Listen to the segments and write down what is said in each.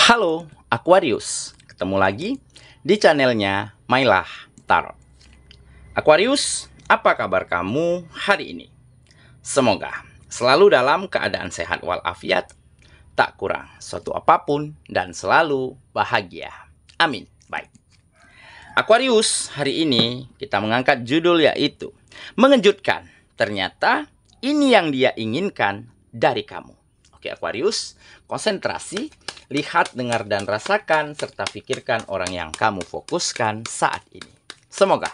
Halo Aquarius, ketemu lagi di channelnya Mailah Tarot. Aquarius, apa kabar kamu hari ini? Semoga selalu dalam keadaan sehat walafiat, tak kurang suatu apapun, dan selalu bahagia. Amin. Baik. Aquarius, hari ini kita mengangkat judul yaitu mengejutkan. Ternyata ini yang dia inginkan dari kamu. Oke Aquarius, konsentrasi. Lihat, dengar, dan rasakan, serta pikirkan orang yang kamu fokuskan saat ini. Semoga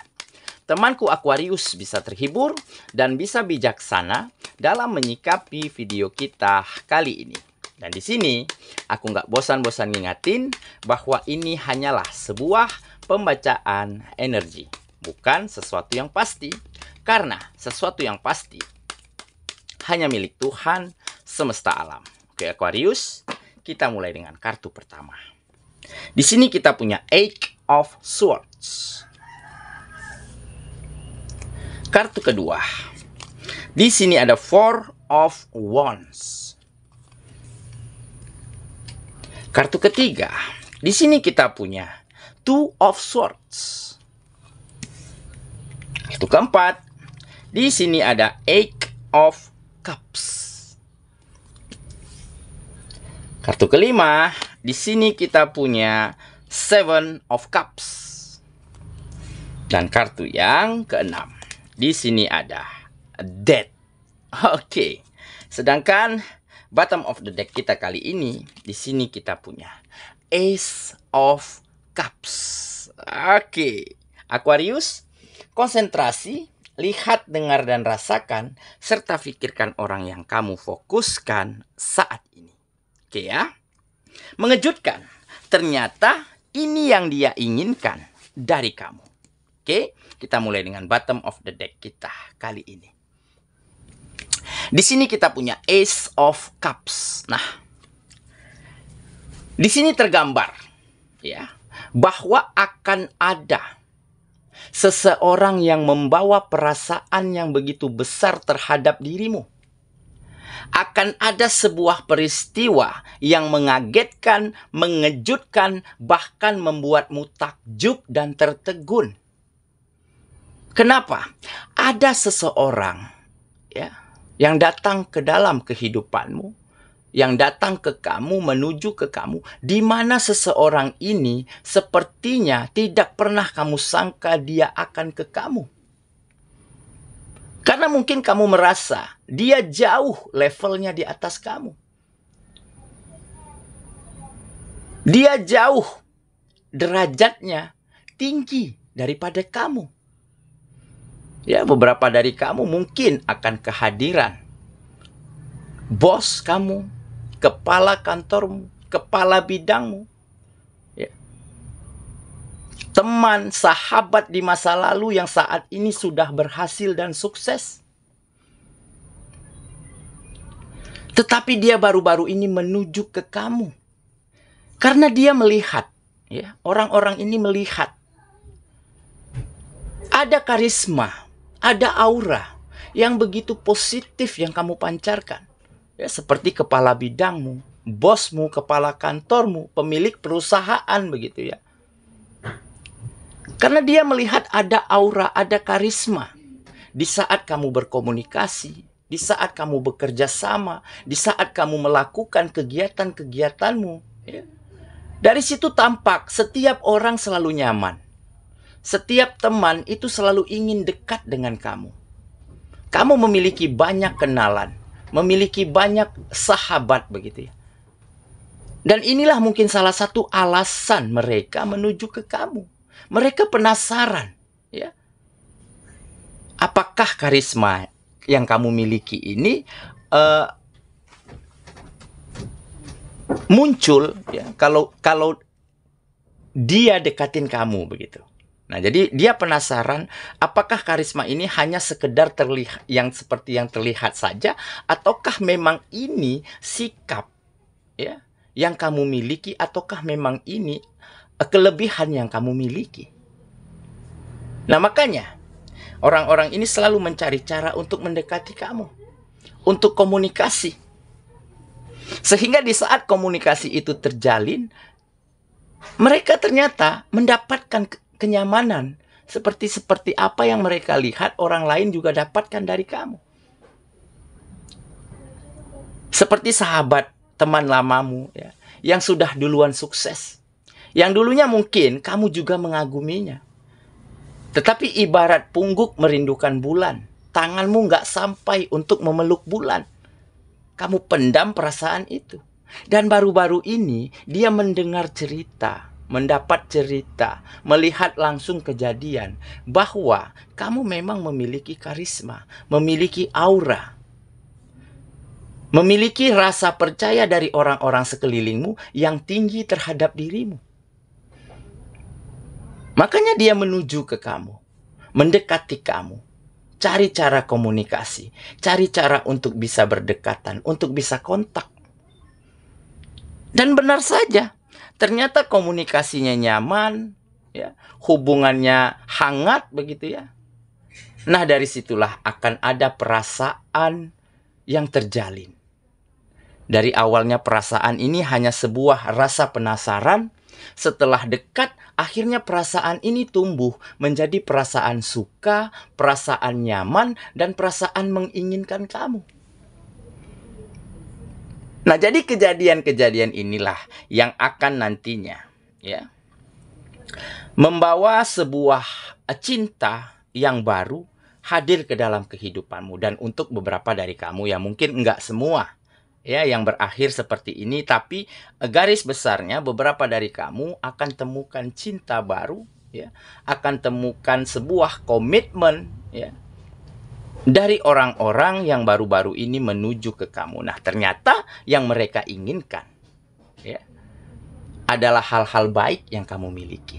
temanku Aquarius bisa terhibur dan bisa bijaksana dalam menyikapi video kita kali ini. Dan di sini, aku nggak bosan-bosan ngingatin bahwa ini hanyalah sebuah pembacaan energi. Bukan sesuatu yang pasti. Karena sesuatu yang pasti hanya milik Tuhan semesta alam. Oke Aquarius, kita mulai dengan kartu pertama. Di sini kita punya Eight of Swords. Kartu kedua. Di sini ada Four of Wands. Kartu ketiga. Di sini kita punya Two of Swords. Kartu keempat. Di sini ada Eight of Cups. Kartu kelima, di sini kita punya Seven of Cups. Dan kartu yang keenam, di sini ada Death. Oke. Sedangkan bottom of the deck kita kali ini, di sini kita punya Ace of Cups. Oke. Aquarius, konsentrasi, lihat, dengar, dan rasakan, serta pikirkan orang yang kamu fokuskan saat ini. Oke ya. Mengejutkan. Ternyata ini yang dia inginkan dari kamu. Oke, kita mulai dengan bottom of the deck kita kali ini. Di sini kita punya Ace of Cups. Nah, di sini tergambar ya bahwa akan ada seseorang yang membawa perasaan yang begitu besar terhadap dirimu. Akan ada sebuah peristiwa yang mengagetkan, mengejutkan, bahkan membuatmu takjub dan tertegun. Kenapa? Ada seseorang ya yang datang ke dalam kehidupanmu, yang datang ke kamu, menuju ke kamu, di mana seseorang ini sepertinya tidak pernah kamu sangka dia akan ke kamu. Karena mungkin kamu merasa dia jauh levelnya di atas kamu. Dia jauh derajatnya tinggi daripada kamu. Ya, beberapa dari kamu mungkin akan kehadiran bos kamu, kepala kantormu, kepala bidangmu. Ya. Teman, sahabat di masa lalu yang saat ini sudah berhasil dan sukses. Tetapi dia baru-baru ini menuju ke kamu. Karena dia melihat, ya, orang-orang ini melihat. Ada karisma, ada aura yang begitu positif yang kamu pancarkan. Ya, seperti kepala bidangmu, bosmu, kepala kantormu, pemilik perusahaan begitu ya. Karena dia melihat ada aura, ada karisma. Di saat kamu berkomunikasi, di saat kamu bekerja sama, di saat kamu melakukan kegiatan-kegiatanmu. Ya. Dari situ tampak setiap orang selalu nyaman. Setiap teman itu selalu ingin dekat dengan kamu. Kamu memiliki banyak kenalan, memiliki banyak sahabat begitu ya. Dan inilah mungkin salah satu alasan mereka menuju ke kamu. Mereka penasaran, ya. Apakah karisma yang kamu miliki ini muncul, ya, kalau dia dekatin kamu begitu. Nah, jadi dia penasaran apakah karisma ini hanya sekedar terlihat yang seperti yang terlihat saja, ataukah memang ini sikap, ya, yang kamu miliki, ataukah memang ini kelebihan yang kamu miliki. Nah, makanya orang-orang ini selalu mencari cara untuk mendekati kamu, untuk komunikasi. Sehingga di saat komunikasi itu terjalin, mereka ternyata mendapatkan kenyamanan seperti apa yang mereka lihat orang lain juga dapatkan dari kamu. Seperti sahabat, teman lamamu ya, yang sudah duluan sukses. Yang dulunya mungkin kamu juga mengaguminya. Tetapi ibarat pungguk merindukan bulan. Tanganmu nggak sampai untuk memeluk bulan. Kamu pendam perasaan itu. Dan baru-baru ini dia mendengar cerita, mendapat cerita, melihat langsung kejadian bahwa kamu memang memiliki karisma, memiliki aura, memiliki rasa percaya dari orang-orang sekelilingmu yang tinggi terhadap dirimu. Makanya dia menuju ke kamu, mendekati kamu, cari cara komunikasi, cari cara untuk bisa berdekatan, untuk bisa kontak. Dan benar saja, ternyata komunikasinya nyaman, ya, hubungannya hangat begitu ya. Nah, dari situlah akan ada perasaan yang terjalin. Dari awalnya perasaan ini hanya sebuah rasa penasaran, setelah dekat, akhirnya perasaan ini tumbuh menjadi perasaan suka, perasaan nyaman, dan perasaan menginginkan kamu. Nah, jadi kejadian-kejadian inilah yang akan nantinya ya membawa sebuah cinta yang baru hadir ke dalam kehidupanmu. Dan untuk beberapa dari kamu ya mungkin enggak semua ya yang berakhir seperti ini, tapi garis besarnya beberapa dari kamu akan temukan cinta baru ya, akan temukan sebuah komitmen ya dari orang-orang yang baru-baru ini menuju ke kamu. Nah, ternyata yang mereka inginkan ya adalah hal-hal baik yang kamu miliki.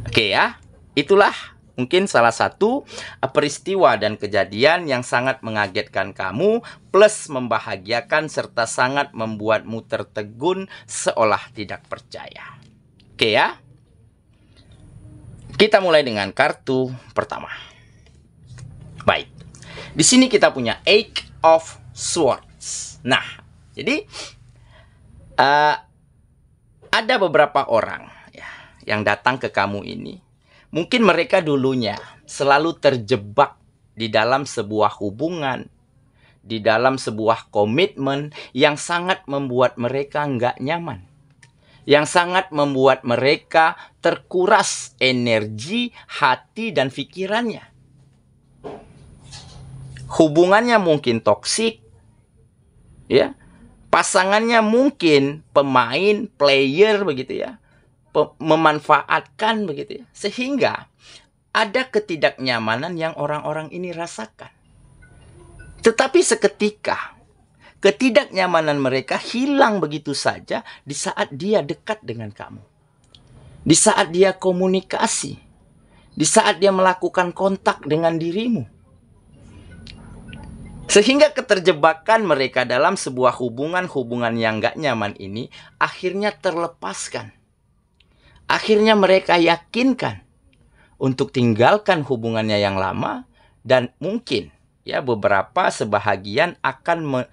Oke ya, itulah mungkin salah satu peristiwa dan kejadian yang sangat mengagetkan kamu, plus membahagiakan serta sangat membuatmu tertegun seolah tidak percaya. Oke ya. Kita mulai dengan kartu pertama. Baik. Di sini kita punya Eight of Swords. Nah, jadi ada beberapa orang ya yang datang ke kamu ini. Mungkin mereka dulunya selalu terjebak di dalam sebuah hubungan, di dalam sebuah komitmen yang sangat membuat mereka nggak nyaman. Yang sangat membuat mereka terkuras energi, hati, dan pikirannya. Hubungannya mungkin toksik, ya. Pasangannya mungkin pemain, player begitu ya. Memanfaatkan begitu ya, sehingga ada ketidaknyamanan yang orang-orang ini rasakan. Tetapi seketika ketidaknyamanan mereka hilang begitu saja di saat dia dekat dengan kamu, di saat dia komunikasi, di saat dia melakukan kontak dengan dirimu, sehingga keterjebakan mereka dalam sebuah hubungan yang gak nyaman ini akhirnya terlepaskan. Akhirnya mereka yakinkan untuk tinggalkan hubungannya yang lama, dan mungkin ya beberapa sebahagian akan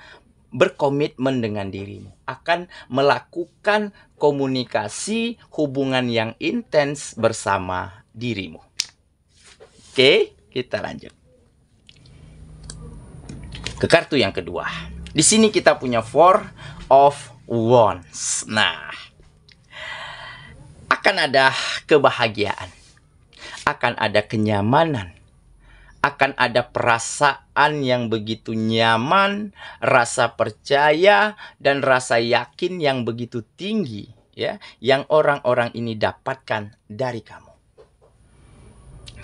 berkomitmen dengan dirimu, akan melakukan komunikasi hubungan yang intens bersama dirimu. Oke, kita lanjut ke kartu yang kedua. Di sini kita punya Four of Wands. Nah, akan ada kebahagiaan, akan ada kenyamanan, akan ada perasaan yang begitu nyaman, rasa percaya, dan rasa yakin yang begitu tinggi, ya, yang orang-orang ini dapatkan dari kamu.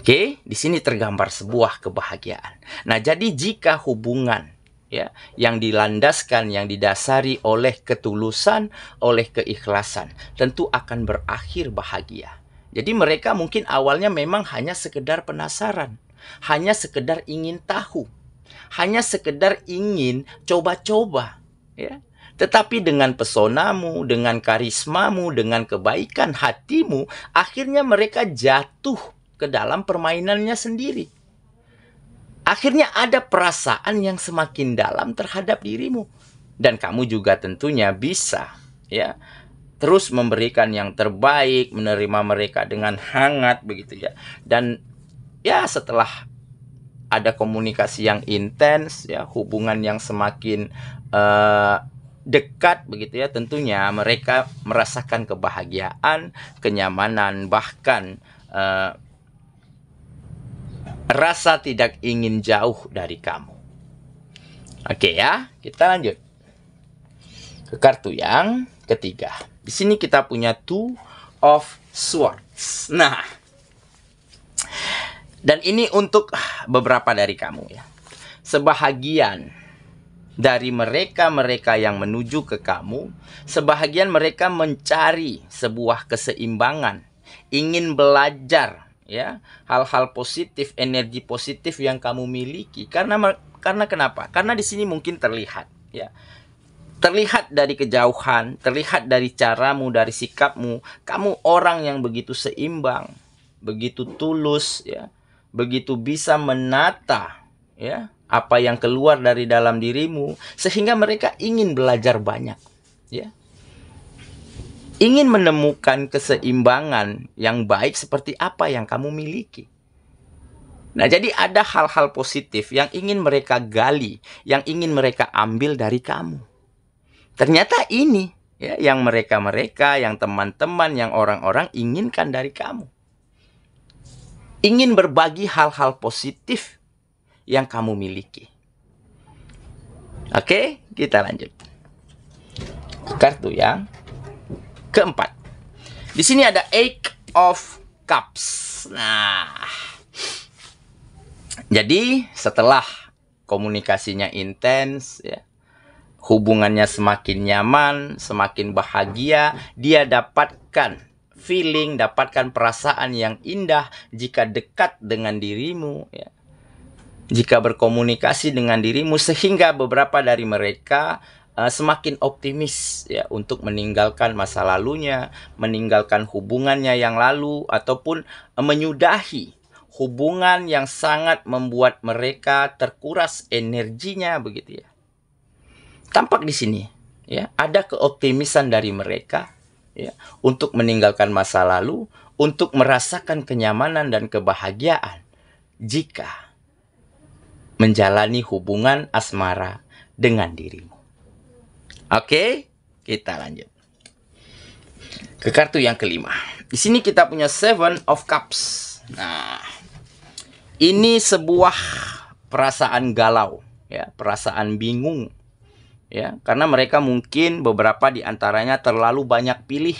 Oke, di sini tergambar sebuah kebahagiaan. Nah, jadi jika hubungan ya yang dilandaskan, yang didasari oleh ketulusan, oleh keikhlasan, tentu akan berakhir bahagia. Jadi mereka mungkin awalnya memang hanya sekedar penasaran, hanya sekedar ingin tahu, hanya sekedar ingin coba-coba, ya. Tetapi dengan pesonamu, dengan karismamu, dengan kebaikan hatimu, akhirnya mereka jatuh ke dalam permainannya sendiri. Akhirnya ada perasaan yang semakin dalam terhadap dirimu. Dan kamu juga tentunya bisa ya terus memberikan yang terbaik, menerima mereka dengan hangat begitu ya. Dan ya setelah ada komunikasi yang intens ya, hubungan yang semakin dekat begitu ya, tentunya mereka merasakan kebahagiaan, kenyamanan, bahkan rasa tidak ingin jauh dari kamu. Oke ya, kita lanjut ke kartu yang ketiga. Di sini kita punya Two of Swords. Nah, dan ini untuk beberapa dari kamu ya. Sebahagian dari mereka yang menuju ke kamu, sebahagian mereka mencari sebuah keseimbangan, ingin belajar ya hal-hal positif, energi positif yang kamu miliki. Karena kenapa? Karena di sini mungkin terlihat ya. Terlihat dari kejauhan, terlihat dari caramu, dari sikapmu, kamu orang yang begitu seimbang, begitu tulus ya, begitu bisa menata ya apa yang keluar dari dalam dirimu, sehingga mereka ingin belajar banyak ya. Ingin menemukan keseimbangan yang baik seperti apa yang kamu miliki. Nah, jadi ada hal-hal positif yang ingin mereka gali, yang ingin mereka ambil dari kamu. Ternyata ini ya yang mereka, yang teman-teman, yang orang-orang inginkan dari kamu. Ingin berbagi hal-hal positif yang kamu miliki. Oke, kita lanjut. Kartu yang keempat. Di sini ada Eight of Cups. Nah, jadi setelah komunikasinya intens ya, hubungannya semakin nyaman, semakin bahagia, dia dapatkan feeling, dapatkan perasaan yang indah jika dekat dengan dirimu ya. Jika berkomunikasi dengan dirimu, sehingga beberapa dari mereka semakin optimis ya untuk meninggalkan masa lalunya, meninggalkan hubungannya yang lalu, ataupun menyudahi hubungan yang sangat membuat mereka terkuras energinya begitu ya. Tampak di sini ya, ada keoptimisan dari mereka ya untuk meninggalkan masa lalu, untuk merasakan kenyamanan dan kebahagiaan jika menjalani hubungan asmara dengan dirimu. Oke, kita lanjut ke kartu yang kelima. Di sini kita punya Seven of Cups. Nah, ini sebuah perasaan galau ya, perasaan bingung ya, karena mereka mungkin beberapa di antaranya terlalu banyak pilih,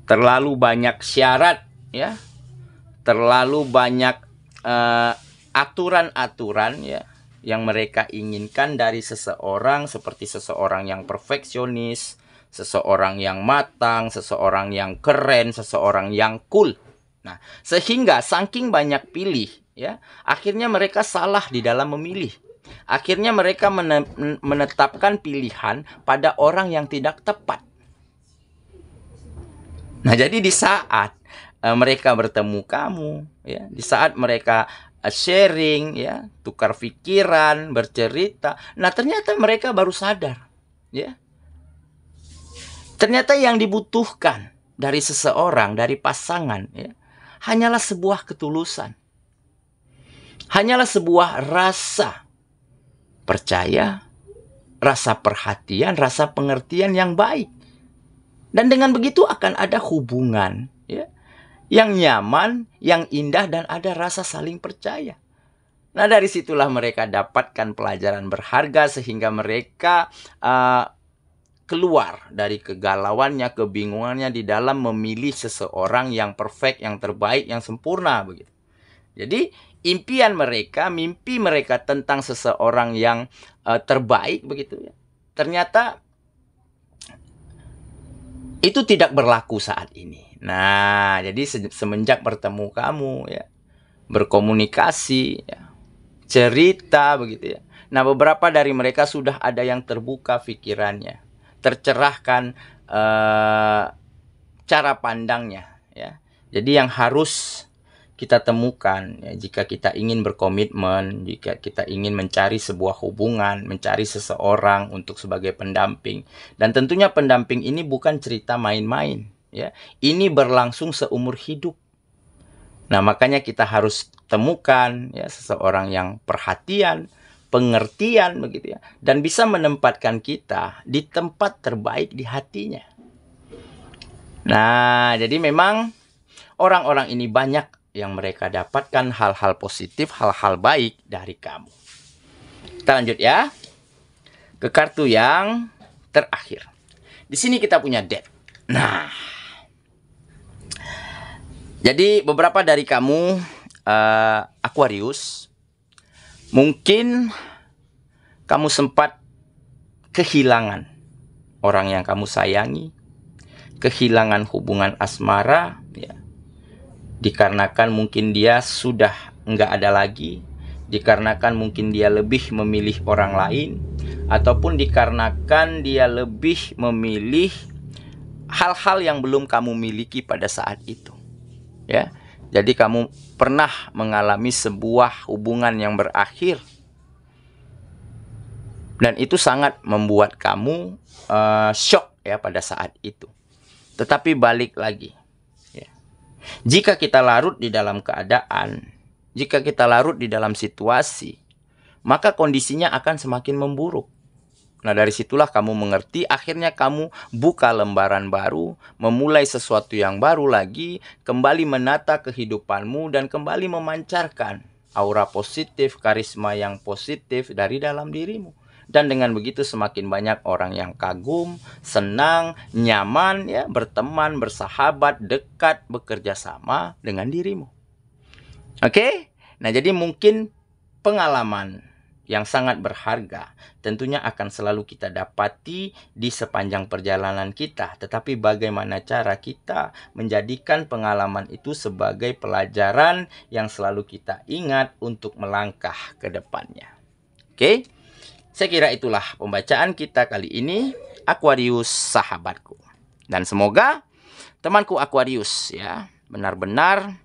terlalu banyak syarat ya, terlalu banyak aturan-aturan ya yang mereka inginkan dari seseorang, seperti seseorang yang perfeksionis, seseorang yang matang, seseorang yang keren, seseorang yang cool. Nah, sehingga saking banyak pilih ya, akhirnya mereka salah di dalam memilih. Akhirnya mereka menetapkan pilihan pada orang yang tidak tepat. Nah, jadi di saat mereka bertemu kamu, ya, di saat mereka sharing, ya, tukar pikiran, bercerita, nah ternyata mereka baru sadar, ya, ternyata yang dibutuhkan dari seseorang, dari pasangan, ya, hanyalah sebuah ketulusan, hanyalah sebuah rasa percaya, rasa perhatian, rasa pengertian yang baik. Dan dengan begitu akan ada hubungan ya, yang nyaman, yang indah, dan ada rasa saling percaya. Nah, dari situlah mereka dapatkan pelajaran berharga sehingga mereka keluar dari kegalauannya, kebingungannya di dalam memilih seseorang yang perfect, yang terbaik, yang sempurna begitu. Jadi impian mereka, mimpi mereka tentang seseorang yang terbaik begitu ya, ternyata itu tidak berlaku saat ini. Nah, jadi semenjak bertemu kamu ya, berkomunikasi ya, cerita begitu ya. Nah, beberapa dari mereka sudah ada yang terbuka pikirannya, tercerahkan cara pandangnya ya. Jadi yang harus kita temukan ya, jika kita ingin berkomitmen, jika kita ingin mencari sebuah hubungan, mencari seseorang untuk sebagai pendamping. Dan tentunya pendamping ini bukan cerita main-main ya. Ini berlangsung seumur hidup. Nah, makanya kita harus temukan ya seseorang yang perhatian, pengertian begitu ya, dan bisa menempatkan kita di tempat terbaik di hatinya. Nah, jadi memang orang-orang ini banyak yang mereka dapatkan hal-hal positif, hal-hal baik dari kamu. Kita lanjut ya ke kartu yang terakhir. Di sini kita punya Death. Nah, jadi beberapa dari kamu Aquarius, mungkin kamu sempat kehilangan orang yang kamu sayangi, kehilangan hubungan asmara ya, dikarenakan mungkin dia sudah nggak ada lagi, dikarenakan mungkin dia lebih memilih orang lain, ataupun dikarenakan dia lebih memilih hal-hal yang belum kamu miliki pada saat itu ya. Jadi kamu pernah mengalami sebuah hubungan yang berakhir, dan itu sangat membuat kamu shock ya pada saat itu. Tetapi balik lagi, jika kita larut di dalam keadaan, jika kita larut di dalam situasi, maka kondisinya akan semakin memburuk. Nah, dari situlah kamu mengerti, akhirnya kamu buka lembaran baru, memulai sesuatu yang baru lagi, kembali menata kehidupanmu, dan kembali memancarkan aura positif, karisma yang positif dari dalam dirimu. Dan dengan begitu semakin banyak orang yang kagum, senang, nyaman ya, berteman, bersahabat, dekat, bekerja sama dengan dirimu. Oke? Nah, jadi mungkin pengalaman yang sangat berharga tentunya akan selalu kita dapati di sepanjang perjalanan kita. Tetapi bagaimana cara kita menjadikan pengalaman itu sebagai pelajaran yang selalu kita ingat untuk melangkah ke depannya. Oke? Saya kira itulah pembacaan kita kali ini, Aquarius sahabatku. Dan semoga temanku Aquarius ya benar-benar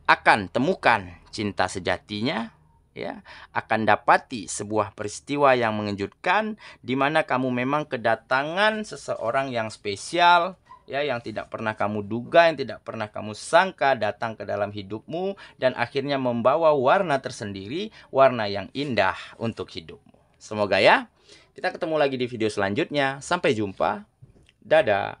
akan temukan cinta sejatinya ya, akan dapati sebuah peristiwa yang mengejutkan di mana kamu memang kedatangan seseorang yang spesial ya, yang tidak pernah kamu duga, yang tidak pernah kamu sangka datang ke dalam hidupmu dan akhirnya membawa warna tersendiri, warna yang indah untuk hidupmu. Semoga ya, kita ketemu lagi di video selanjutnya. Sampai jumpa. Dadah.